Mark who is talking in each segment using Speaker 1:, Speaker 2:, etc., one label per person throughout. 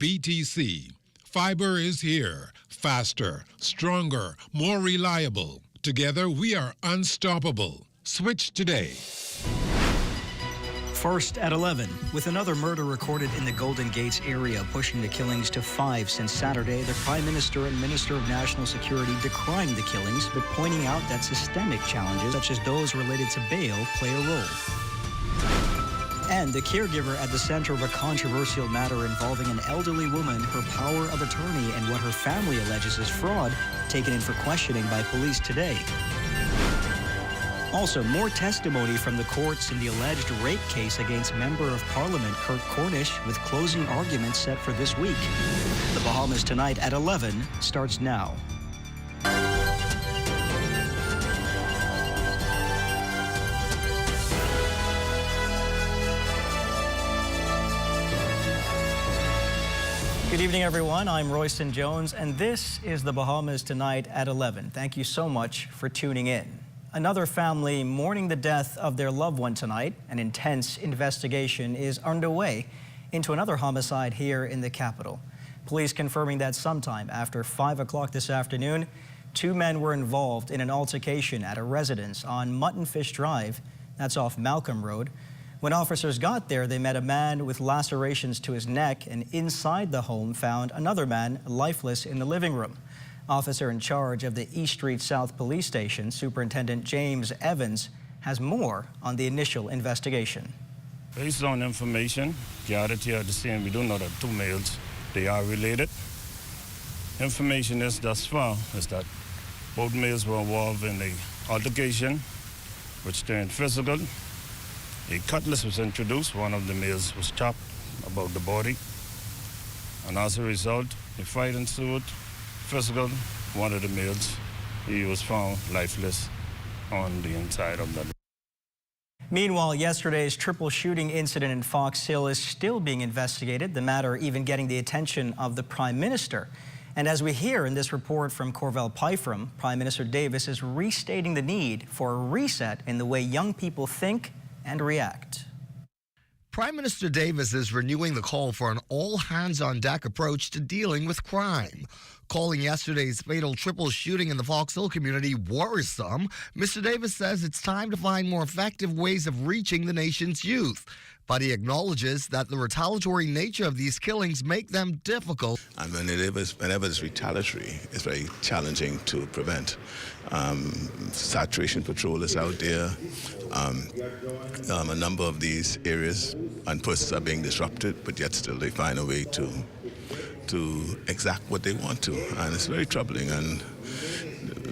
Speaker 1: BTC. Fiber is here. Faster, stronger, more reliable. Together, we are unstoppable. Switch today.
Speaker 2: First at 11, with another murder recorded in the Golden Gates area, pushing the killings to 5 since Saturday, the Prime Minister and Minister of National Security decrying the killings, but pointing out that systemic challenges, such as those related to bail, play a role. And the caregiver at the center of a controversial matter involving an elderly woman, her power of attorney, and what her family alleges is fraud, taken in for questioning by police today. Also, more testimony from the courts in the alleged rape case against Member of Parliament Kurt Cornish, with closing arguments set for this week. The Bahamas Tonight at 11 starts now. Good evening, everyone. I'm Royston Jones, and this is the Bahamas Tonight at 11. Thank you so much for tuning in. Another family mourning the death of their loved one tonight. An intense investigation is underway into another homicide here in the capital. Police confirming that sometime after 5 o'clock this afternoon, 2 men were involved in an altercation at a residence on Muttonfish Drive. That's off Malcolm Road. When officers got there, they met a man with lacerations to his neck, and inside the home found another man lifeless in the living room. Officer in charge of the East Street South Police Station, Superintendent James Evans, has more on the initial investigation.
Speaker 3: Based on information gathered here at the scene, we do know that 2 males, they are related. Information is thus far is that both males were involved in the altercation, which turned physical. A cutlass was introduced. One of the males was chopped about the body. And as a result, a fight ensued. Physical, one of the males, he was found lifeless on the inside of the.
Speaker 2: Meanwhile, yesterday's triple shooting incident in Fox Hill is still being investigated, the matter even getting the attention of the Prime Minister. And as we hear in this report from Corvell Pyfram, Prime Minister Davis is restating the need for a reset in the way young people think and react.
Speaker 4: Prime Minister Davis is renewing the call for an all-hands-on-deck approach to dealing with crime. Calling yesterday's fatal triple shooting in the Fox Hill community worrisome, Mr. Davis says it's time to find more effective ways of reaching the nation's youth. But he acknowledges that the retaliatory nature of these killings make them difficult.
Speaker 5: And whenever it's retaliatory, it's very challenging to prevent. Saturation patrol is out there. A number of these areas and persons are being disrupted, but yet still they find a way to exact what they want to. And it's very troubling, and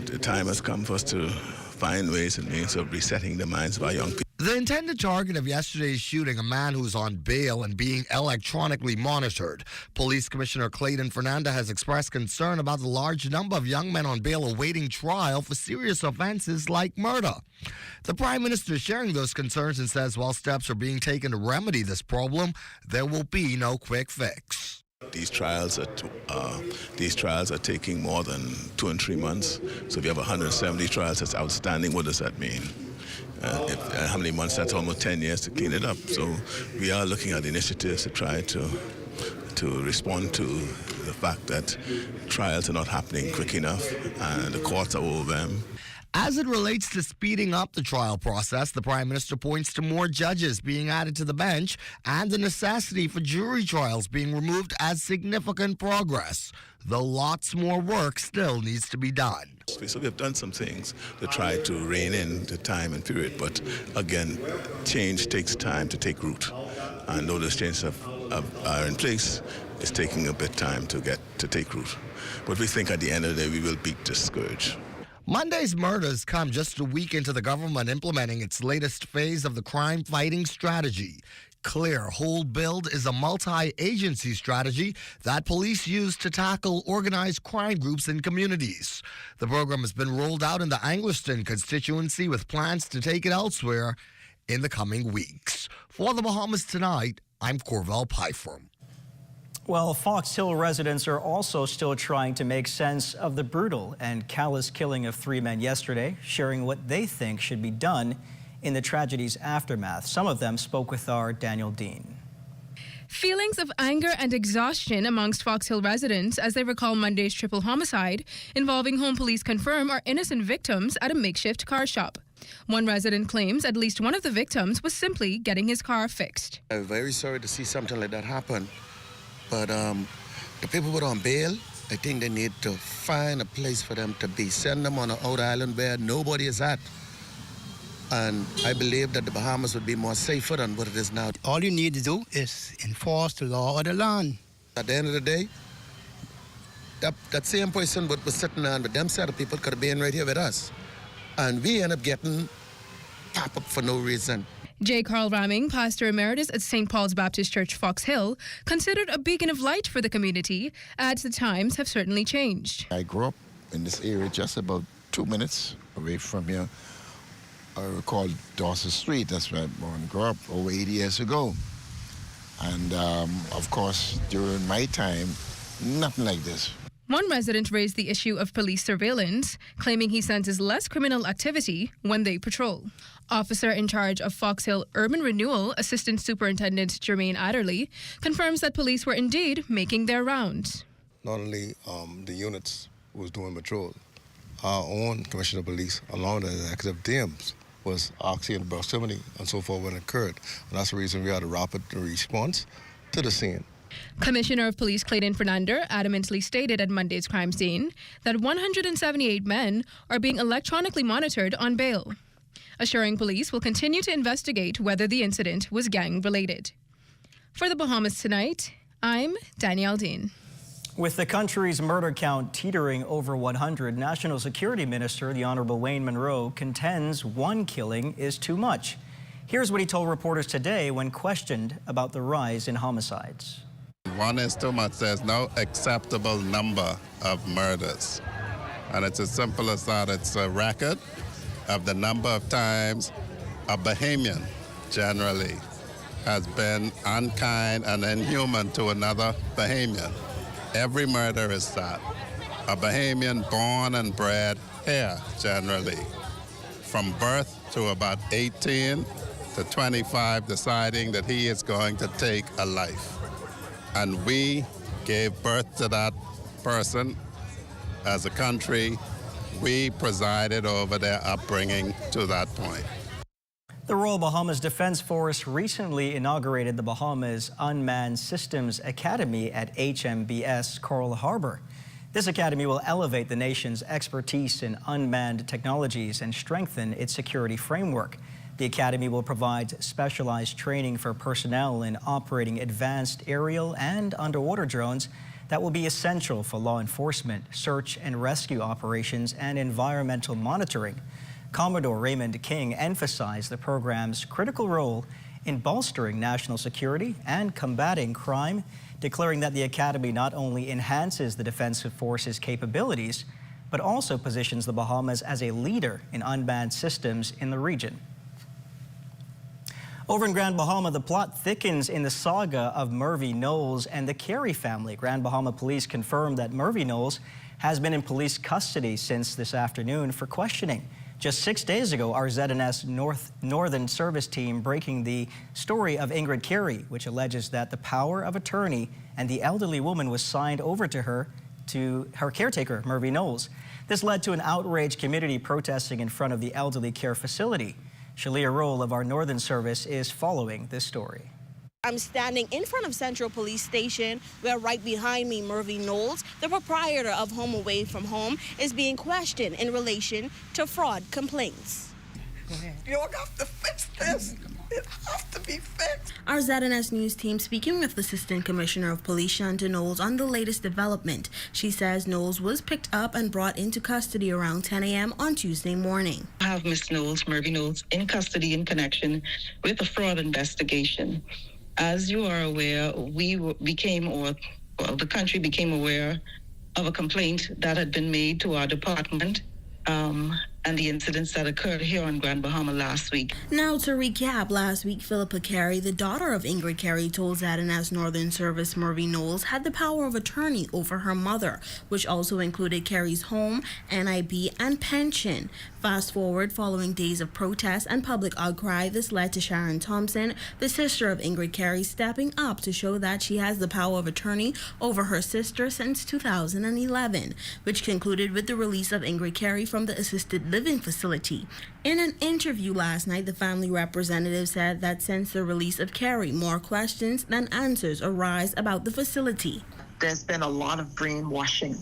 Speaker 5: the time has come for us to find ways and means of resetting the minds of our young people.
Speaker 4: The intended target of yesterday's shooting, a man who's on bail and being electronically monitored. Police Commissioner Clayton Fernanda has expressed concern about the large number of young men on bail awaiting trial for serious offenses like murder. The Prime Minister is sharing those concerns and says while steps are being taken to remedy this problem, there will be no quick fix.
Speaker 5: These trials are taking more than 2 and 3 months. So if you have 170 trials that's outstanding, what does that mean? How many months? That's almost 10 years to clean it up. So we are looking at initiatives to try to respond to the fact that trials are not happening quick enough and the courts are overwhelmed.
Speaker 4: As it relates to speeding up the trial process, the Prime Minister points to more judges being added to the bench and the necessity for jury trials being removed as significant progress, though lots more work still needs to be done.
Speaker 5: So we've done some things to try to rein in the time and period, but again, change takes time to take root. And though those changes are in place, it's taking a bit of time to take root. But we think at the end of the day, we will beat this scourge.
Speaker 4: Monday's murders come just a week into the government implementing its latest phase of the crime-fighting strategy. Clear Hold Build is a multi-agency strategy that police use to tackle organized crime groups in communities. The program has been rolled out in the Angliston constituency with plans to take it elsewhere in the coming weeks. For the Bahamas Tonight, I'm Corvell Pyfram.
Speaker 2: Well, Fox Hill residents are also still trying to make sense of the brutal and callous killing of 3 men yesterday, sharing what they think should be done in the tragedy's aftermath. Some of them spoke with our Daniel Dean.
Speaker 6: Feelings of anger and exhaustion amongst Fox Hill residents as they recall Monday's triple homicide involving home police confirm are innocent victims at a makeshift car shop. One resident claims at least one of the victims was simply getting his car fixed.
Speaker 7: I'm very sorry to see something like that happen, but the people were on bail. I think they need to find a place for them to be. Send them on an out island where nobody is at. And I believe that the Bahamas would be more safer than what it is now.
Speaker 8: All you need to do is enforce the law of the land.
Speaker 7: At the end of the day, that same person was sitting on with them set of people could have been right here with us. And we end up getting pop up for no reason.
Speaker 6: J. Carl Ramming, pastor emeritus at St. Paul's Baptist Church, Fox Hill, considered a beacon of light for the community, adds the times have certainly changed.
Speaker 9: I grew up in this area just about 2 minutes away from here. I recall Dawson Street, that's where I born and grew up over 80 years ago. And of course, during my time, nothing like this.
Speaker 6: One resident raised the issue of police surveillance, claiming he senses less criminal activity when they patrol. Officer in charge of Fox Hill Urban Renewal, Assistant Superintendent Jermaine Adderley, confirms that police were indeed making their rounds.
Speaker 10: Not only the units was doing patrol, our own Commissioner of Police, along with the executive teams, was actually in proximity and so forth when it occurred. And that's the reason we had a rapid response to the scene.
Speaker 6: Commissioner of Police Clayton Fernander adamantly stated at Monday's crime scene that 178 men are being electronically monitored on bail, assuring police will continue to investigate whether the incident was gang-related. For the Bahamas Tonight, I'm Danielle Dean.
Speaker 2: With the country's murder count teetering over 100, National Security Minister, the Honorable Wayne Monroe, contends one killing is too much. Here's what he told reporters today when questioned about the rise in homicides.
Speaker 11: One is too much. There's no acceptable number of murders. And it's as simple as that. It's a record of the number of times a Bahamian generally has been unkind and inhuman to another Bahamian. Every murder is that. A Bahamian born and bred here, generally. From birth to about 18 to 25, deciding that he is going to take a life. And we gave birth to that person as a country. We presided over their upbringing to that point.
Speaker 2: The Royal Bahamas Defense Force recently inaugurated the Bahamas Unmanned Systems Academy at HMBS Coral Harbor. This academy will elevate the nation's expertise in unmanned technologies and strengthen its security framework. The academy will provide specialized training for personnel in operating advanced aerial and underwater drones that will be essential for law enforcement, search and rescue operations, and environmental monitoring. Commodore Raymond King emphasized the program's critical role in bolstering national security and combating crime, declaring that the academy not only enhances the Defense Force's capabilities, but also positions the Bahamas as a leader in unmanned systems in the region. Over in Grand Bahama, the plot thickens in the saga of Murphy Knowles and the Carey family. Grand Bahama Police confirmed that Murphy Knowles has been in police custody since this afternoon for questioning. Just 6 days ago, our ZNS Northern Service team breaking the story of Ingrid Carey, which alleges that the power of attorney and the elderly woman was signed over to her caretaker, Murphy Knowles. This led to an outraged community protesting in front of the elderly care facility. Shalia Roll of our Northern Service is following this story.
Speaker 12: I'm standing in front of Central Police Station, where right behind me, Murphy Knowles, the proprietor of Home Away from Home, is being questioned in relation to fraud complaints.
Speaker 13: You have to fix this. It has to be fixed.
Speaker 12: Our ZNS News team speaking with Assistant Commissioner of Police Shanta Knowles on the latest development. She says Knowles was picked up and brought into custody around 10 a.m. on Tuesday morning.
Speaker 14: I have Ms. Knowles, Murphy Knowles, in custody in connection with a fraud investigation. As you are aware, the country became aware of a complaint that had been made to our department, and the incidents that occurred here on Grand Bahama last week.
Speaker 12: Now to recap, last week Philippa Carey, the daughter of Ingrid Carey, told ZNS Northern Service Murphy Knowles had the power of attorney over her mother, which also included Carey's home, NIB, and pension. Fast forward, following days of protests and public outcry, this led to Sharon Thompson, the sister of Ingrid Carey, stepping up to show that she has the power of attorney over her sister since 2011, which concluded with the release of Ingrid Carey from the assisted living facility. In an interview last night, the family representative said that since the release of Carey, more questions than answers arise about the facility.
Speaker 13: There's been a lot of brainwashing.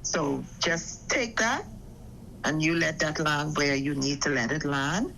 Speaker 13: So just take that and you let that land where you need to let it land.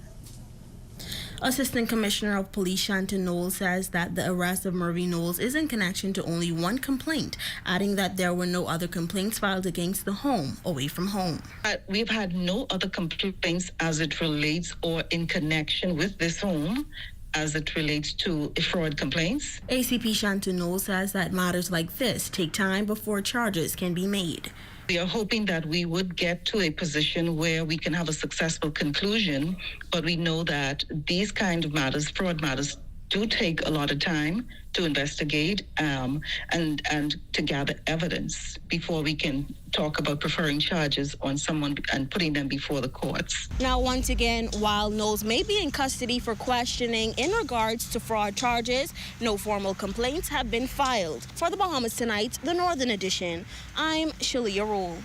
Speaker 12: Assistant Commissioner of Police Shanton Knowles says that the arrest of Murphy Knowles is in connection to only one complaint, adding that there were no other complaints filed against the home away from home.
Speaker 14: We've had no other complaints as it relates or in connection with this home as it relates to fraud complaints.
Speaker 12: ACP Shanton Knowles says that matters like this take time before charges can be made.
Speaker 14: We are hoping that we would get to a position where we can have a successful conclusion, but we know that these kind of matters, fraud matters, do take a lot of time to investigate and to gather evidence before we can talk about preferring charges on someone and putting them before the courts.
Speaker 12: Now, once again, while Knowles may be in custody for questioning in regards to fraud charges, no formal complaints have been filed. For the Bahamas Tonight, the Northern Edition, I'm Shalia Rule.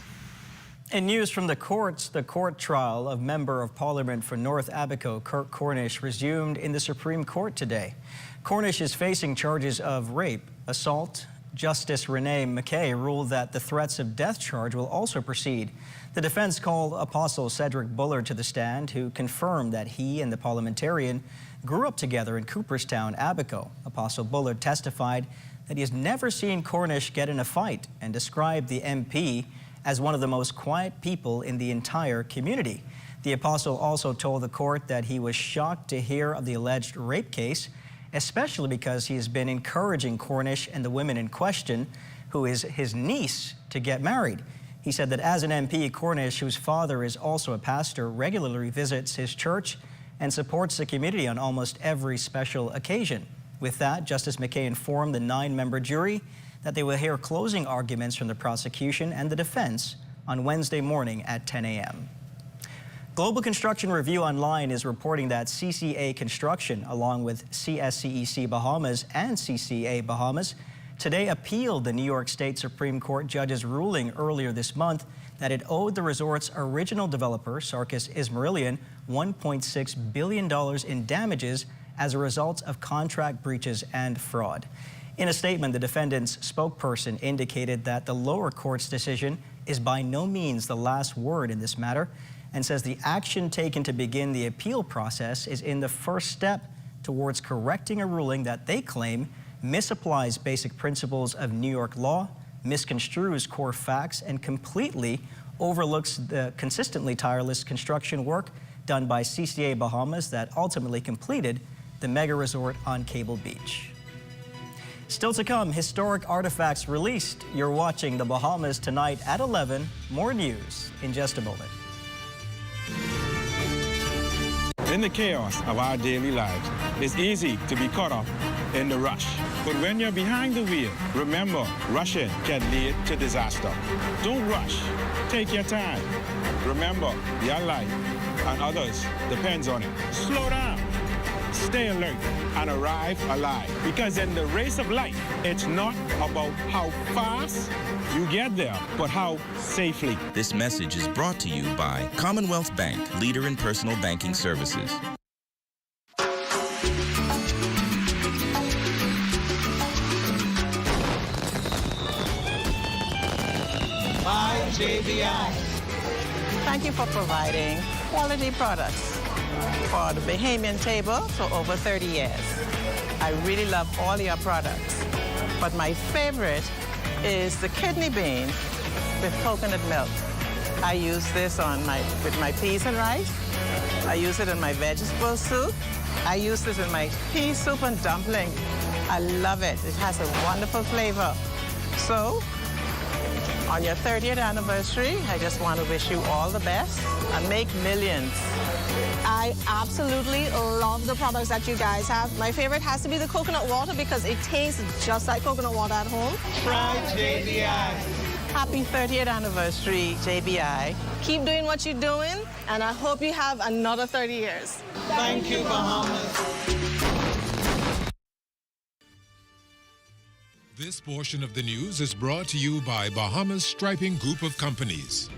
Speaker 2: In news from the courts, the court trial of Member of Parliament for North Abaco, Kirk Cornish, resumed in the Supreme Court today. Cornish is facing charges of rape, assault. Justice Renee McKay ruled that the threats of death charge will also proceed. The defense called Apostle Cedric Bullard to the stand, who confirmed that he and the parliamentarian grew up together in Cooperstown, Abaco. Apostle Bullard testified that he has never seen Cornish get in a fight and described the MP as one of the most quiet people in the entire community. The apostle also told the court that he was shocked to hear of the alleged rape case, especially because he has been encouraging Cornish and the women in question, who is his niece, to get married. He said that as an MP, Cornish, whose father is also a pastor, regularly visits his church and supports the community on almost every special occasion. With that, Justice McKay informed the 9-member jury that they will hear closing arguments from the prosecution and the defense on Wednesday morning at 10 a.m. Global Construction Review Online is reporting that CCA Construction, along with CSCEC Bahamas and CCA Bahamas, today appealed the New York State Supreme Court judge's ruling earlier this month that it owed the resort's original developer, Sarkis Ismailian, $1.6 billion in damages as a result of contract breaches and fraud. In a statement, the defendant's spokesperson indicated that the lower court's decision is by no means the last word in this matter and says the action taken to begin the appeal process is in the first step towards correcting a ruling that they claim misapplies basic principles of New York law, misconstrues core facts, and completely overlooks the consistently tireless construction work done by CCA Bahamas that ultimately completed the mega resort on Cable Beach. Still to come, historic artifacts released. You're watching the Bahamas Tonight at 11. More news in just a moment.
Speaker 15: In the chaos of our daily lives, it's easy to be caught up in the rush. But when you're behind the wheel, remember, rushing can lead to disaster. Don't rush. Take your time. Remember, your life and others depends on it. Slow down. Stay alert and arrive alive. Because in the race of life, it's not about how fast you get there, but how safely.
Speaker 16: This message is brought to you by Commonwealth Bank, leader in personal banking services.
Speaker 17: By JBI. Thank you for providing quality products for the Bahamian table for over 30 years. I really love all your products, but my favorite is the kidney bean with coconut milk. I use this with my peas and rice. I use it in my vegetable soup. I use this in my pea soup and dumpling. I love it. It has a wonderful flavor. So, On your 30th anniversary, I just want to wish you all the best and make millions.
Speaker 18: I absolutely love the products that you guys have. My favorite has to be the coconut water because it tastes just like coconut water at home.
Speaker 17: Proud JBI. Happy 30th anniversary, JBI.
Speaker 18: Keep doing what you're doing, and I hope you have another 30 years.
Speaker 17: Thank you, Bahamas.
Speaker 1: This portion of the news is brought to you by Bahamas Striping Group of Companies.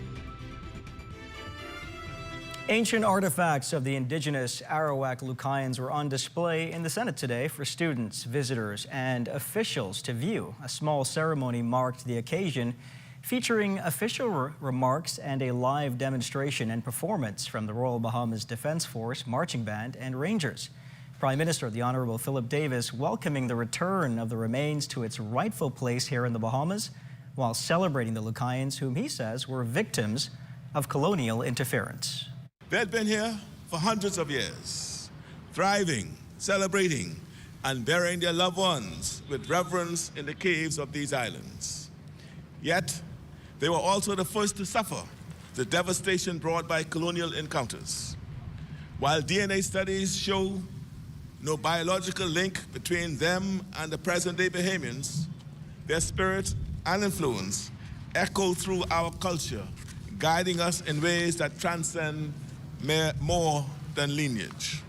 Speaker 2: Ancient artifacts of the indigenous Arawak Lucayans were on display in the Senate today for students, visitors, and officials to view. A small ceremony marked the occasion, featuring official remarks and a live demonstration and performance from the Royal Bahamas Defense Force, Marching Band, and Rangers. Prime Minister, the Honorable Philip Davis, welcoming the return of the remains to its rightful place here in the Bahamas, while celebrating the Lucayans, whom he says were victims of colonial interference.
Speaker 19: They'd been here for hundreds of years, thriving, celebrating, and burying their loved ones with reverence in the caves of these islands. Yet, they were also the first to suffer the devastation brought by colonial encounters. While DNA studies show no biological link between them and the present-day Bahamians, their spirit and influence echo through our culture, guiding us in ways that transcend more than lineage.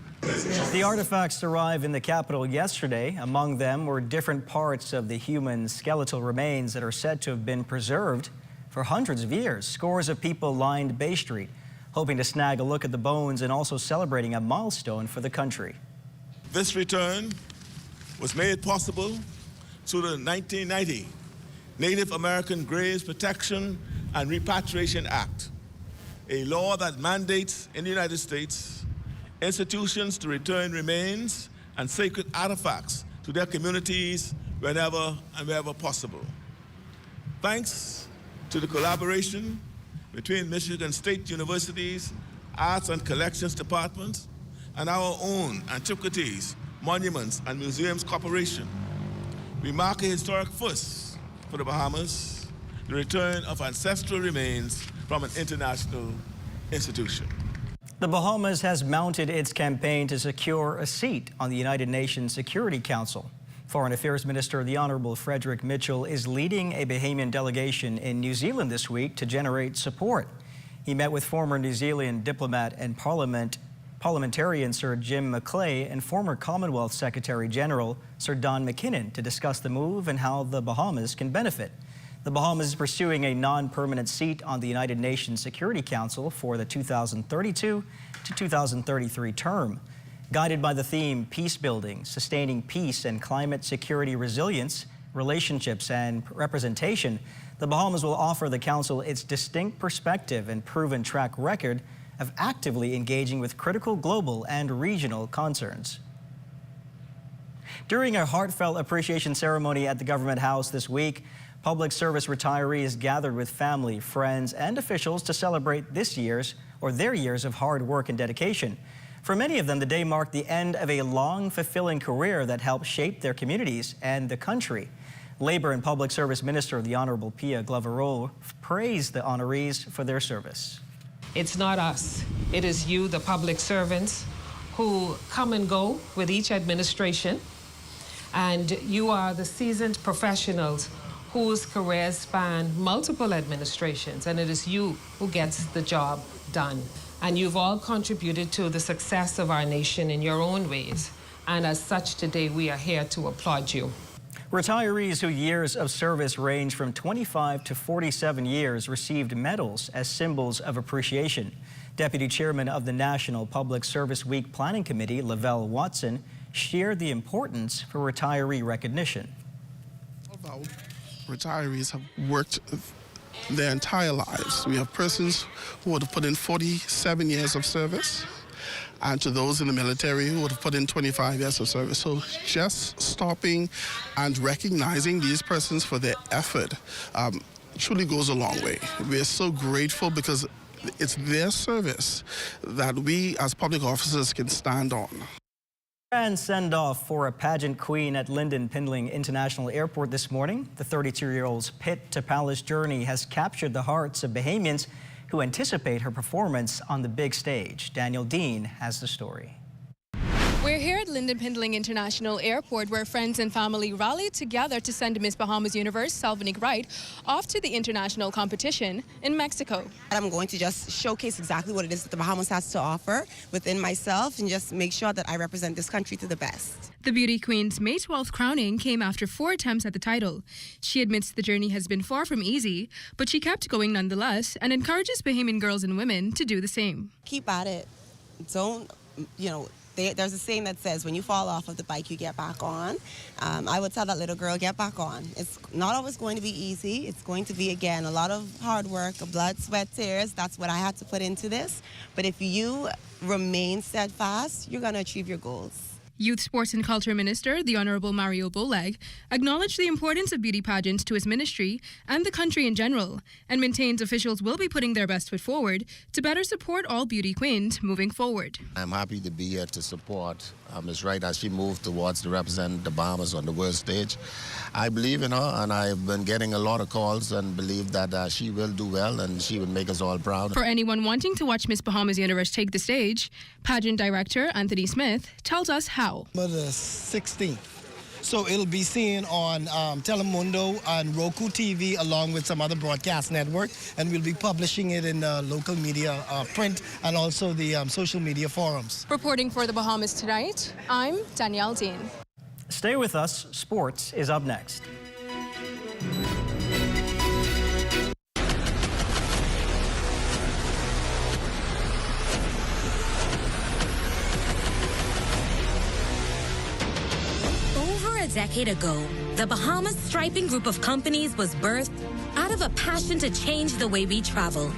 Speaker 2: The artifacts arrived in the capital yesterday. Among them were different parts of the human skeletal remains that are said to have been preserved for hundreds of years. Scores of people lined Bay Street, hoping to snag a look at the bones and also celebrating a milestone for the country.
Speaker 19: This return was made possible through the 1990 Native American Graves Protection and Repatriation Act, a law that mandates in the United States institutions to return remains and sacred artifacts to their communities whenever and wherever possible. Thanks to the collaboration between Michigan State University's Arts and Collections Department and our own Antiquities, Monuments, and Museums Corporation, we mark a historic first for the Bahamas, the return of ancestral remains from an international institution.
Speaker 2: The Bahamas has mounted its campaign to secure a seat on the United Nations Security Council. Foreign Affairs Minister, the Honorable Frederick Mitchell, is leading a Bahamian delegation in New Zealand this week to generate support. He met with former New Zealand diplomat and parliamentarian Sir Jim McClay and former Commonwealth Secretary General Sir Don McKinnon to discuss the move and how the Bahamas can benefit. The Bahamas is pursuing a non-permanent seat on the United Nations Security Council for the 2032 to 2033 term. Guided by the theme Peace Building, Sustaining Peace and Climate Security Resilience, Relationships and Representation, the Bahamas will offer the Council its distinct perspective and proven track record of actively engaging with critical global and regional concerns. During a heartfelt appreciation ceremony at the Government House this week, public service retirees gathered with family, friends, and officials to celebrate their years of hard work and dedication. For many of them, the day marked the end of a long, fulfilling career that helped shape their communities and the country. Labor and Public Service Minister, the Honorable Pia Glover praised the honorees for their service.
Speaker 20: It's not us. It is you, the public servants, who come and go with each administration. And you are the seasoned professionals whose careers span multiple administrations, and it is you who gets the job done. And you've all contributed to the success of our nation in your own ways. And as such, today we are here to applaud you.
Speaker 2: Retirees whose years of service range from 25 to 47 years received medals as symbols of appreciation. Deputy Chairman of the National Public Service Week Planning Committee, Lavelle Watson, shared the importance for retiree recognition.
Speaker 21: Retirees have worked their entire lives. We have persons who would have put in 47 years of service, and to those in the military who would have put in 25 years of service. So just stopping and recognizing these persons for their effort truly goes a long way. We are so grateful because it's their service that we as public officers can stand on.
Speaker 2: And send-off for a pageant queen at Lynden Pindling International Airport this morning. The 32-year-old's pit to palace journey has captured the hearts of Bahamians who anticipate her performance on the big stage. Daniel Dean has the story.
Speaker 6: We're here at Lynden Pindling International Airport, where friends and family rallied together to send Miss Bahamas Universe, Salvinique Wright, off to the international competition in Mexico.
Speaker 3: I'm going to just showcase exactly what it is that the Bahamas has to offer within myself and just make sure that I represent this country to the best.
Speaker 6: The beauty queen's May 12th crowning came after 4 attempts at the title. She admits the journey has been far from easy, but she kept going nonetheless and encourages Bahamian girls and women to do the same.
Speaker 3: Keep at it. Don't, there's a saying that says, when you fall off of the bike, you get back on. I would tell that little girl, get back on. It's not always going to be easy. It's going to be, again, a lot of hard work, blood, sweat, tears. That's what I had to put into this. But if you remain steadfast, you're going to achieve your goals.
Speaker 6: Youth, Sports and Culture Minister, the Honorable Mario Boleg, acknowledged the importance of beauty pageants to his ministry and the country in general, and maintains officials will be putting their best foot forward to better support all beauty queens moving forward.
Speaker 9: I'm happy to be here to support Ms. Wright as she moved towards to represent the Bahamas on the world stage. I believe in her, and I've been getting a lot of calls and believe that she will do well and she will make us all proud.
Speaker 6: For anyone wanting to watch Miss Bahamas Universe take the stage, pageant director Anthony Smith tells us how.
Speaker 22: The 16th. So it'll be seen on Telemundo and Roku TV along with some other broadcast network, and we'll be publishing it in local media, print, and also the social media forums.
Speaker 6: Reporting for the Bahamas Tonight, I'm Danielle Dean.
Speaker 2: Stay with us. Sports is up next.
Speaker 23: A decade ago, the Bahamas Striping Group of companies was birthed out of a passion to change the way we travel.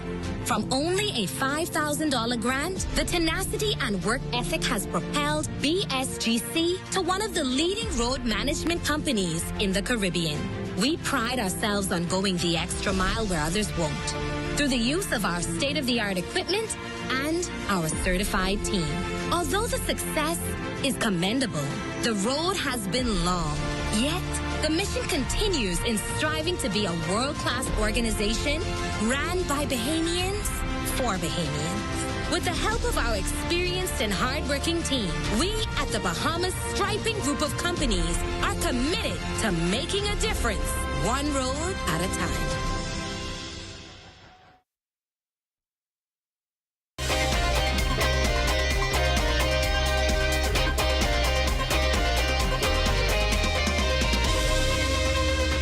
Speaker 23: From only a $5,000 grant, the tenacity and work ethic has propelled BSGC to one of the leading road management companies in the Caribbean. We pride ourselves on going the extra mile where others won't, through the use of our state-of-the-art equipment and our certified team. Although the success is commendable, the road has been long. Yet, the mission continues in striving to be a world-class organization ran by Bahamians for Bahamians. With the help of our experienced and hardworking team, we at the Bahamas Striping Group of companies are committed to making a difference, one road at a time.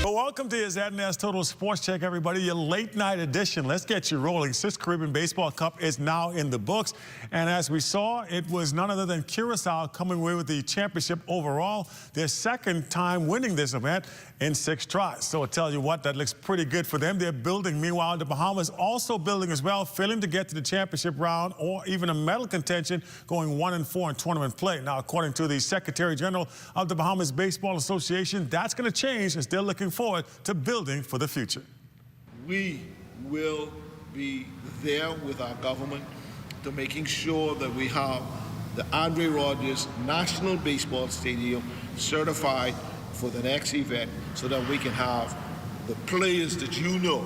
Speaker 24: Welcome to your ZNS Total Sports Check, everybody. Your late night edition. Let's get you rolling. 6th Caribbean Baseball Cup is now in the books. And as we saw, it was none other than Curacao coming away with the championship overall. Their second time winning this event in 6 tries. So I tell you what, that looks pretty good for them. They're building. Meanwhile, the Bahamas also building as well, failing to get to the championship round or even a medal contention, going 1-4 in tournament play. Now, according to the Secretary General of the Bahamas Baseball Association, that's going to change as they're looking forward to building for the future.
Speaker 25: We will be there with our government to making sure that we have the Andre Rogers National Baseball Stadium certified for the next event so that we can have the players that you know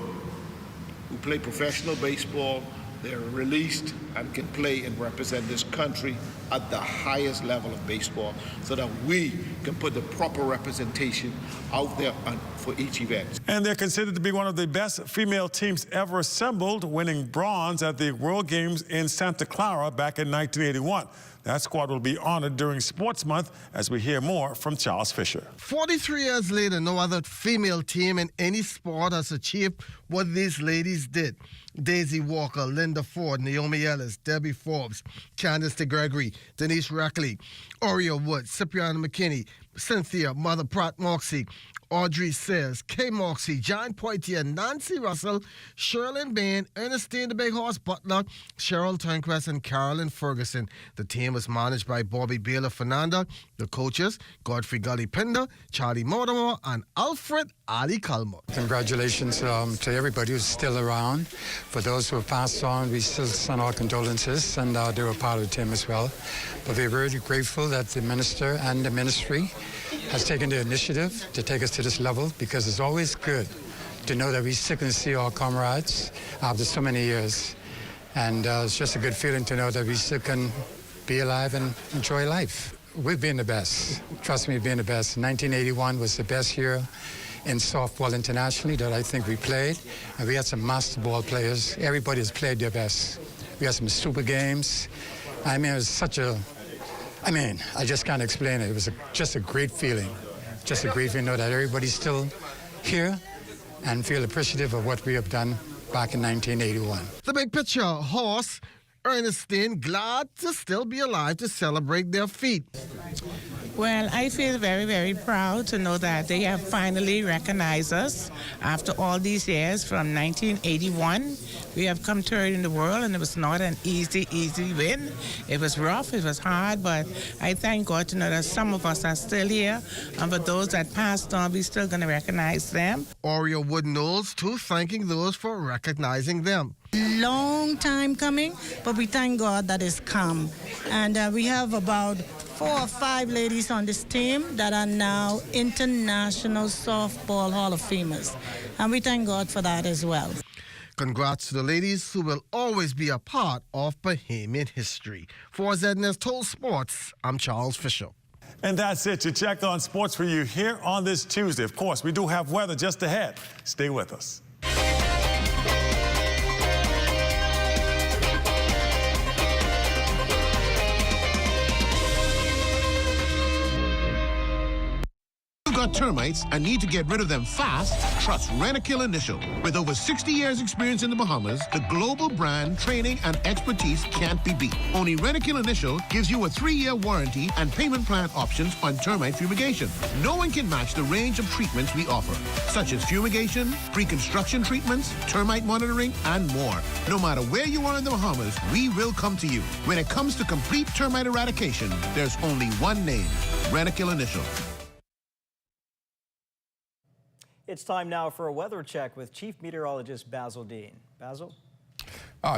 Speaker 25: who play professional baseball, they're released and can play and represent this country at the highest level of baseball so that we can put the proper representation out there for each event.
Speaker 24: And they're considered to be one of the best female teams ever assembled, winning bronze at the World Games in Santa Clara back in 1981. That squad will be honored during Sports Month as we hear more from Charles Fisher.
Speaker 26: 43 years later, no other female team in any sport has achieved what these ladies did. Daisy Walker, Linda Ford, Naomi Ellis, Debbie Forbes, Candice DeGregory, Denise Rackley, Oriel Wood, Cipriana McKinney, Cynthia, Mother Pratt Moxie, Audrey Sayers, Kay Moxie, John Poitier, Nancy Russell, Sherlyn Bain, Ernestine the Big Horse Butler, Cheryl Turnquest, and Carolyn Ferguson. The team was managed by Bobby Baylor Fernanda. The coaches, Godfrey Gully Pinder, Charlie Mortimer, and Alfred Ali Culmer.
Speaker 4: Congratulations to everybody who's still around. For those who have passed on, we still send our condolences, and they were part of the team as well. But we're very grateful that the minister and the ministry has taken the initiative to take us to this level, because it's always good to know that we still can see our comrades after so many years. And it's just a good feeling to know that we still can be alive and enjoy life. We've been the best. Trust me, we've been the best. 1981 was the best year in softball internationally that I think we played. And we had some master ball players. Everybody has played their best. We had some super games. I mean, it was such a... I just can't explain it. It was just a great feeling. Just a great feeling to know that everybody's still here and feel appreciative of what we have done back in 1981.
Speaker 26: The big picture, horse, Ernestine, glad to still be alive to celebrate their feat.
Speaker 5: Well, I feel very, very proud to know that they have finally recognized us after all these years from 1981. We have come third in the world, and it was not an easy win. It was rough, it was hard, but I thank God to know that some of us are still here, and for those that passed on, we're still going to recognize them.
Speaker 26: Oreo Wood Knowles, too, thanking those for recognizing them.
Speaker 7: Long time coming, but we thank God that it's come. And we have about 4 or 5 ladies on this team that are now International Softball Hall of Famers. And we thank God for that as well.
Speaker 26: Congrats to the ladies who will always be a part of Bahamian history. For ZNS Total Sports, I'm Charles Fisher.
Speaker 24: And that's it. You check on sports for you here on this Tuesday. Of course, we do have weather just ahead. Stay with us.
Speaker 8: Got termites and need to get rid of them fast? Trust Rentokil Initial. With over 60 years experience in the Bahamas, the global brand, training, and expertise can't be beat. Only Rentokil Initial gives you a 3-year warranty and payment plan options on termite fumigation. No one can match the range of treatments we offer, such as fumigation, pre-construction treatments, termite monitoring, and more. No matter where you are in the Bahamas, we will come to you. When it comes to complete termite eradication, there's only one name, Rentokil Initial.
Speaker 2: It's time now for a weather check with Chief Meteorologist Basil Dean. Basil?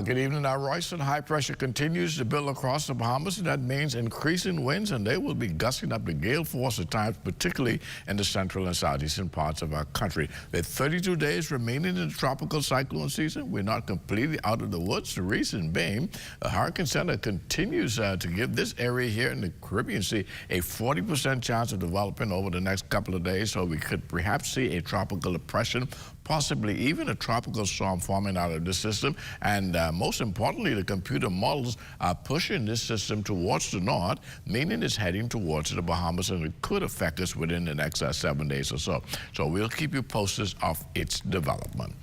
Speaker 10: Good evening, Royce. High pressure continues to build across the Bahamas, and that means increasing winds, and they will be gusting up to gale force at times, particularly in the central and southeastern parts of our country. With 32 days remaining in the tropical cyclone season, we're not completely out of the woods. The reason being, the Hurricane Center continues to give this area here in the Caribbean Sea a 40% chance of developing over the next couple of days, so we could perhaps see a tropical depression, possibly even a tropical storm forming out of this system. And most importantly, the computer models are pushing this system towards the north, meaning it's heading towards the Bahamas, and it could affect us within the next 7 days or so. So we'll keep you posted of its development.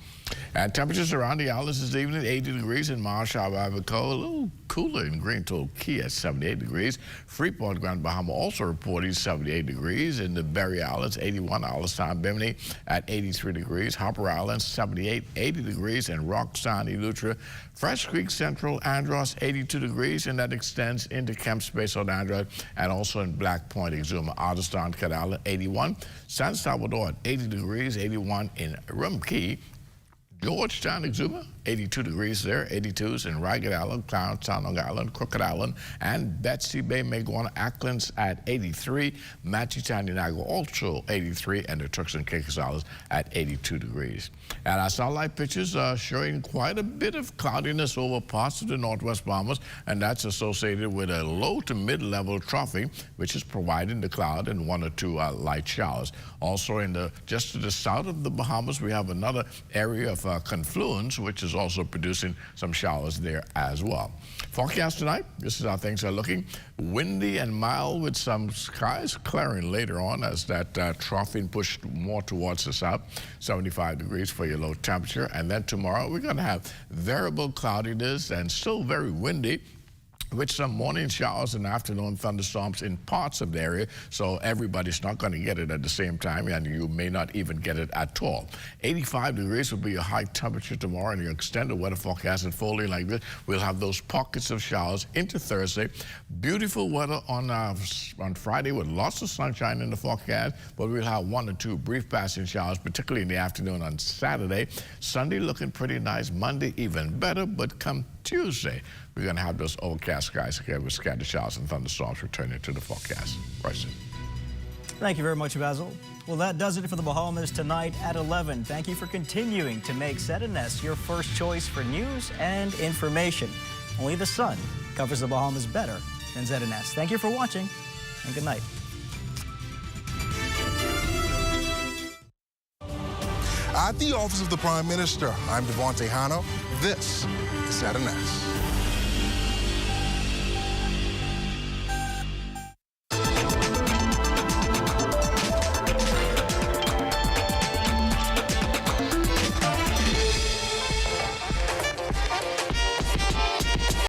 Speaker 10: And temperatures around the islands this evening, 80 degrees in Marshall, Ivanhoe, a little cooler in Green Toll Key at 78 degrees. Freeport, Grand Bahama also reporting 78 degrees. In the Berry Islands, 81 Allenstown, Bimini at 83 degrees. Harper Island, 78, 80 degrees. And Roxanne, Eleuthera, Fresh Creek Central, Andros, 82 degrees. And that extends into Kemp Space on Android and also in Black Point, Exuma, Otterstown, Cat Island, 81. San Salvador at 80 degrees, 81 in Rum Key. Georgetown, Exuma, 82 degrees there, 82s in Ragged Island, Clownstown, Long Island, Crooked Island, and Betsy Bay, Maguana, Acklands at 83, Matchetown, Unigo also 83, and the Turks and Caicos Islands at 82 degrees. And our satellite pictures are showing quite a bit of cloudiness over parts of the northwest Bahamas, and that's associated with a low to mid-level trough, which is providing the cloud and 1 or 2 light showers. Also, just to the south of the Bahamas, we have another area of confluence, which is also producing some showers there as well. Forecast tonight, this is how things are looking. Windy and mild with some skies clearing later on as that troughing pushed more towards the south. 75 degrees for your low temperature. And then tomorrow we're going to have variable cloudiness and still very windy. with some morning showers and afternoon thunderstorms in parts of the area, so everybody's not going to get it at the same time, and you may not even get it at all. 85 degrees will be a high temperature tomorrow, and your extended weather forecast unfolding like this. We'll have those pockets of showers into Thursday. Beautiful weather on Friday with lots of sunshine in the forecast, but we'll have 1 or 2 brief passing showers, particularly in the afternoon on Saturday. Sunday looking pretty nice. Monday even better, but come Tuesday, we're going to have those overcast skies again with scattered showers and thunderstorms returning to the forecast. Bryson.
Speaker 2: Thank you very much, Basil. Well, that does it for the Bahamas tonight at 11. Thank you for continuing to make ZNS your first choice for news and information. Only the sun covers the Bahamas better than ZNS. Thank you for watching, and good night.
Speaker 11: At the Office of the Prime Minister, I'm Devontae Hanna. This is ZNS.